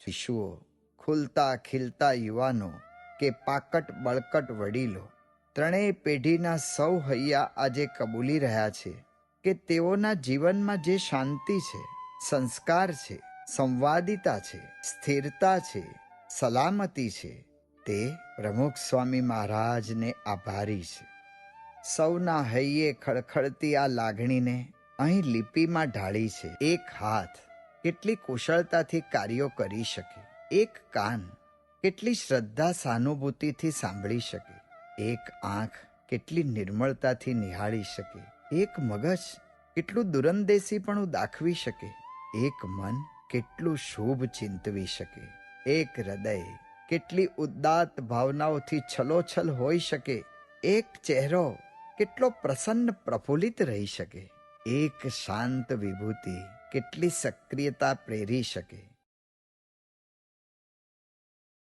શિશુઓ, ખુલતા ખીલતા યુવાનો કે પાકટ બળકટ વડીલો, ત્રણેય પેઢીના સૌ હૈયા આજે કબૂલી રહ્યા છે કે તેઓના જીવનમાં જે શાંતિ છે, સંસ્કાર છે, સંવાદિતા છે, સ્થિરતા છે, સલામતી છે, તે પ્રમુખ સ્વામી મહારાજને આભારી છે. સૌના હૈયે ખળખળતી આ લાગણીને અહીં લિપિમાં ઢાળી છે. એક હાથ કેટલી કુશળતાથી કાર્યો કરી શકે, એક કાન કેટલી શ્રદ્ધા સહાનુભૂતિથી સાંભળી શકે, એક આંખ કેટલી નિર્મળતાથી નિહાળી શકે, એક મગજ કેટલું દૂરંદેશીપણું દાખવી શકે, એક મન કેટલું શુભ ચિંતવી શકે, એક હૃદય કેટલી ઉદાત્ત ભાવનાઓથી છલોછલ હોઈ શકે, એક ચહેરો કેટલો પ્રસન્ન પ્રફુલ્લિત રહી શકે, એક શાંત વિભૂતિ કેટલી સક્રિયતા પ્રેરી શકે,